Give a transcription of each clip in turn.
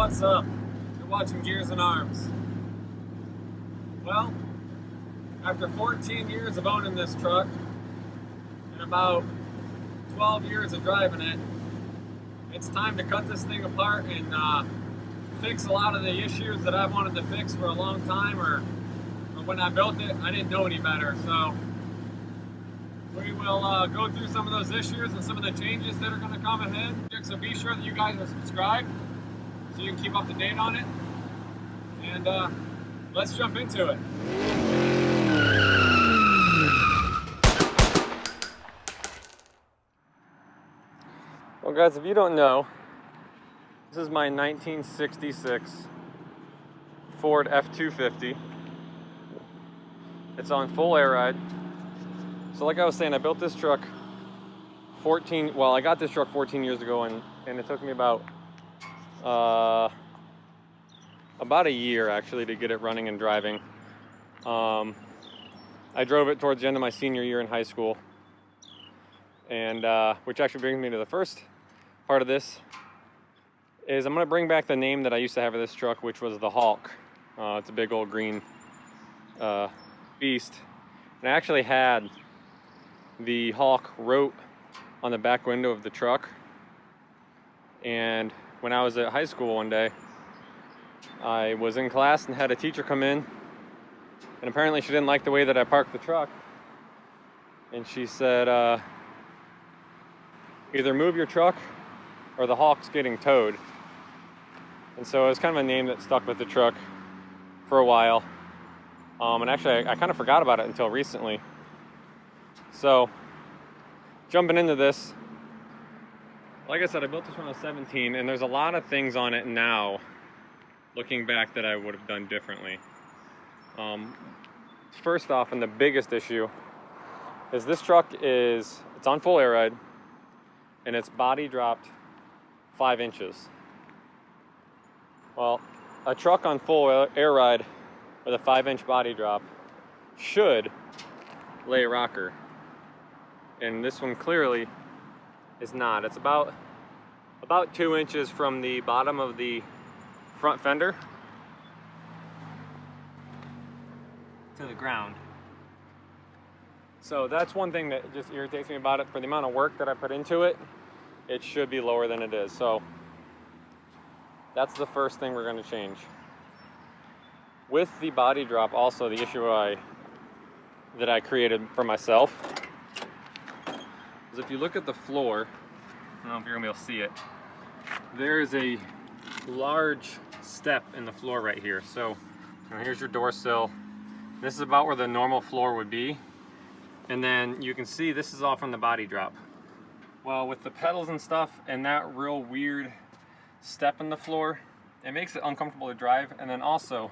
What's up? You're watching Gears and Arms. Well, after 14 years of owning this truck and about 12 years of driving it, it's time to cut this thing apart and fix a lot of the issues that I've wanted to fix for a long time, or when I built it, I didn't know any better. So we will go through some of those issues and some of the changes that are going to come ahead. So be sure that you guys are subscribed so you can keep up to date on it. And let's jump into it. Well guys, if you don't know, this is my 1966 Ford F-250. It's on full air ride. So like I was saying, I built this truck I got this truck 14 years ago, and it took me about a year actually to get it running and driving. I drove it towards the end of my senior year in high school, and which actually brings me to the first part of this. Is I'm going to bring back the name that I used to have for this truck, which was the Hawk. It's a big old green beast, and I actually had the Hawk wrote on the back window of the truck. And when I was at high school one day, I was in class and had a teacher come in, and apparently she didn't like the way that I parked the truck, and she said, either move your truck or the Hawk's getting towed. And so it was kind of a name that stuck with the truck for a while. And actually I kind of forgot about it until recently. So jumping into this, like I said, I built this when I was 17, and there's a lot of things on it now, looking back, that I would have done differently. First off, and the biggest issue, is this truck it's on full air ride, and it's body dropped 5 inches. Well, a truck on full air ride with a 5-inch body drop should lay a rocker. And this one clearly is not. It's about 2 inches from the bottom of the front fender to the ground. So that's one thing that just irritates me about it. For the amount of work that I put into it, it should be lower than it is. So that's the first thing we're going to change. With the body drop, also the issue that I created for myself is, if you look at the floor, I don't know if you're going to be able to see it, there's a large step in the floor right here. So here's your door sill. This is about where the normal floor would be. And then you can see this is all from the body drop. Well, with the pedals and stuff and that real weird step in the floor, it makes it uncomfortable to drive. And then also,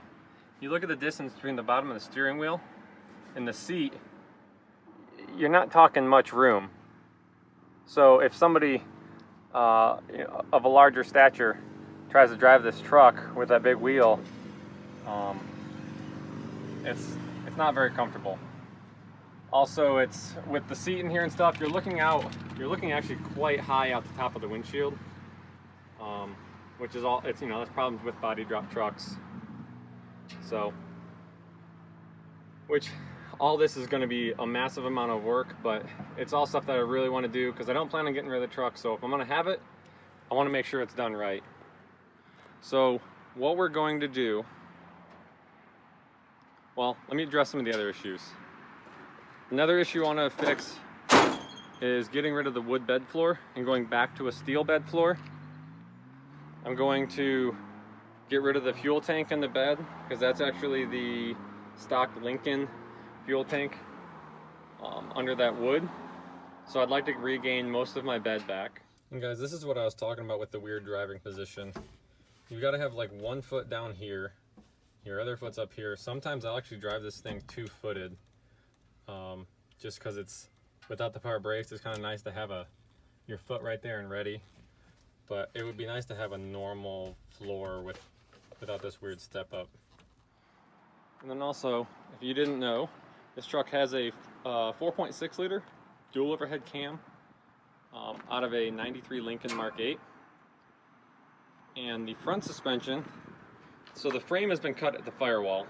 you look at the distance between the bottom of the steering wheel and the seat, you're not talking much room. So if somebody of a larger stature tries to drive this truck with that big wheel, it's not very comfortable. Also, it's with the seat in here and stuff, you're looking actually quite high out the top of the windshield, which is that's problems with body drop trucks. So, all this is going to be a massive amount of work, but it's all stuff that I really want to do because I don't plan on getting rid of the truck. So if I'm going to have it, I want to make sure it's done right. So what we're going to do, well, let me address some of the other issues. Another issue I want to fix is getting rid of the wood bed floor and going back to a steel bed floor. I'm going to get rid of the fuel tank in the bed, because that's actually the stock Lincoln fuel tank under that wood. So I'd like to regain most of my bed back. And guys, this is what I was talking about with the weird driving position. You've got to have like one foot down here, your other foot's up here. Sometimes I'll actually drive this thing two-footed, just because it's without the power brakes. It's kind of nice to have your foot right there and ready. But it would be nice to have a normal floor without this weird step up. And then also, if you didn't know, this truck has a 4.6 liter dual overhead cam out of a 93 Lincoln Mark 8. And the front suspension, so the frame has been cut at the firewall,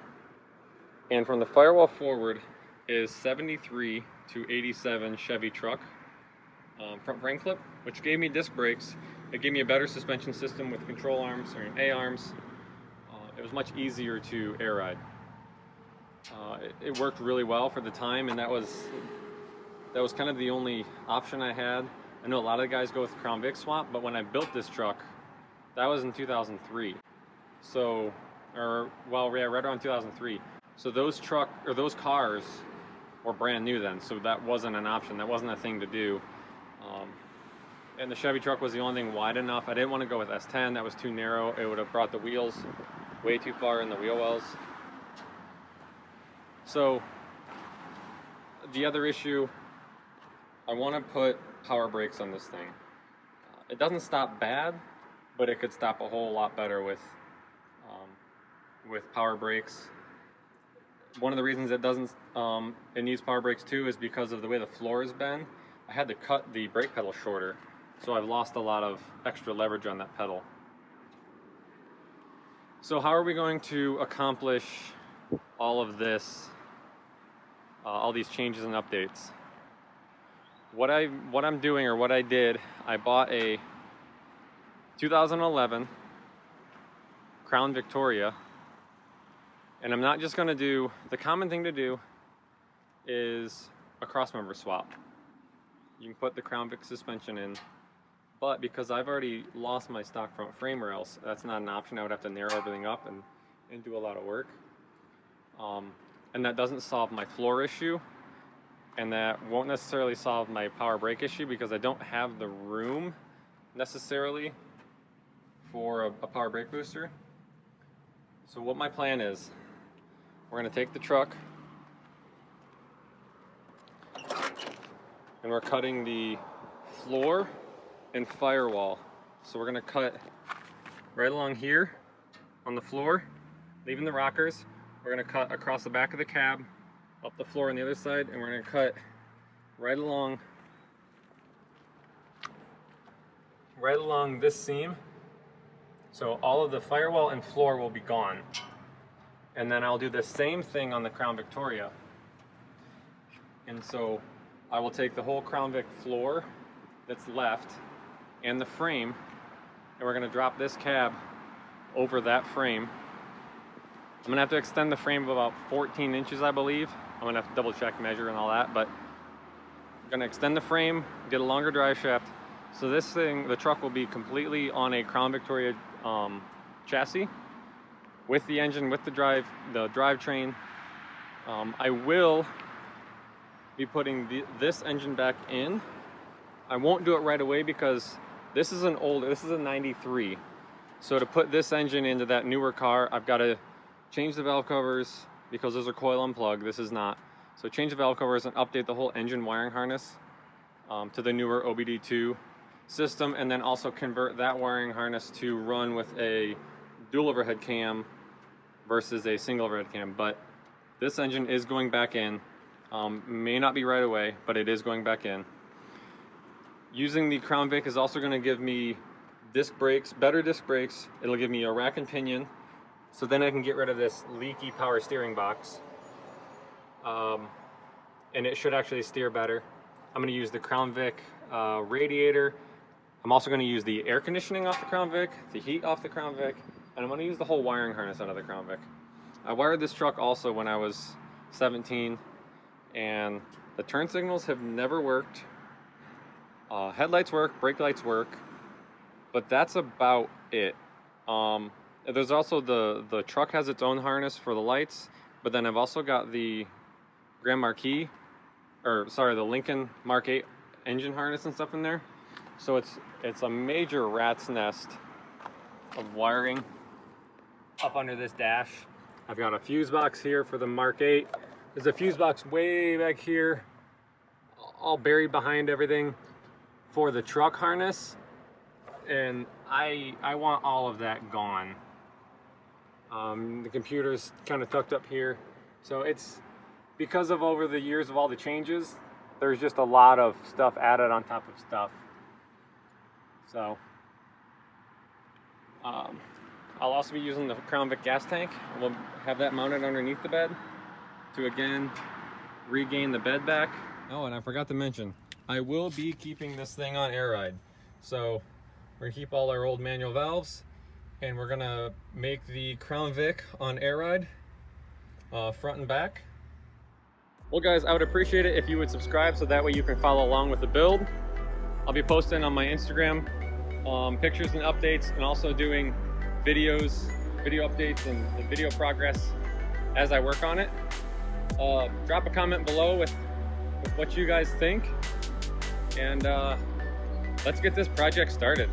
and from the firewall forward is 73 to 87 Chevy truck front frame clip, which gave me disc brakes. It gave me a better suspension system with control arms, or A-arms. It was much easier to air ride. It worked really well for the time, and that was kind of the only option I had. I know a lot of guys go with Crown Vic swap, but when I built this truck, that was in 2003. So, right around 2003. So those cars were brand new then, so that wasn't an option. That wasn't a thing to do. And the Chevy truck was the only thing wide enough. I didn't want to go with S10. That was too narrow. It would have brought the wheels way too far in the wheel wells. So the other issue, I want to put power brakes on this thing. It doesn't stop bad, but it could stop a whole lot better with power brakes. One of the reasons it needs power brakes too is because of the way the floor has been. I had to cut the brake pedal shorter, so I've lost a lot of extra leverage on that pedal. So how are we going to accomplish all of this, all these changes and updates? What I'm doing, or what I did, I bought a 2011 Crown Victoria, and I'm not just going to do, the common thing to do is a crossmember swap. You can put the Crown Vic suspension in, but because I've already lost my stock front frame rails, that's not an option. I would have to narrow everything up and do a lot of work. And that doesn't solve my floor issue, and that won't necessarily solve my power brake issue because I don't have the room necessarily for a power brake booster. So what my plan is, we're going to take the truck and we're cutting the floor and firewall. So we're going to cut right along here on the floor, leaving the rockers. We're going to cut across the back of the cab, up the floor on the other side, and we're going to cut right along this seam. So all of the firewall and floor will be gone. And then I'll do the same thing on the Crown Victoria. And so I will take the whole Crown Vic floor that's left and the frame, and we're going to drop this cab over that frame. I'm going to have to extend the frame about 14 inches, I believe. I'm going to have to double check, measure and all that, but I'm going to extend the frame, get a longer drive shaft. So this thing, the truck will be completely on a Crown Victoria chassis with the engine, with the drivetrain. I will be putting this engine back in. I won't do it right away because this is a 93. So to put this engine into that newer car, I've got to change the valve covers because those are coil unplug. This is not. So change the valve covers and update the whole engine wiring harness to the newer OBD2 system, and then also convert that wiring harness to run with a dual overhead cam versus a single overhead cam. But this engine is going back in. May not be right away, but it is going back in. Using the Crown Vic is also going to give me disc brakes, better disc brakes. It'll give me a rack and pinion, so then I can get rid of this leaky power steering box. And it should actually steer better. I'm going to use the Crown Vic radiator. I'm also going to use the air conditioning off the Crown Vic, the heat off the Crown Vic, and I'm going to use the whole wiring harness out of the Crown Vic. I wired this truck also when I was 17, and the turn signals have never worked. Headlights work, brake lights work, but that's about it. There's also the truck has its own harness for the lights, but then I've also got the the Lincoln Mark 8 engine harness and stuff in there. So it's a major rat's nest of wiring up under this dash. I've got a fuse box here for the Mark 8. There's a fuse box way back here, all buried behind everything for the truck harness, and I want all of that gone. The computer's kind of tucked up here, so it's because of over the years of all the changes, there's just a lot of stuff added on top of stuff. So I'll also be using the Crown Vic gas tank. We'll have that mounted underneath the bed to again regain the bed back. Oh, and I forgot to mention, I will be keeping this thing on air ride. So we're gonna keep all our old manual valves, and we're gonna make the Crown Vic on air ride, front and back. Well guys, I would appreciate it if you would subscribe so that way you can follow along with the build. I'll be posting on my Instagram pictures and updates, and also doing video updates and video progress as I work on it. Drop a comment below with what you guys think, and let's get this project started.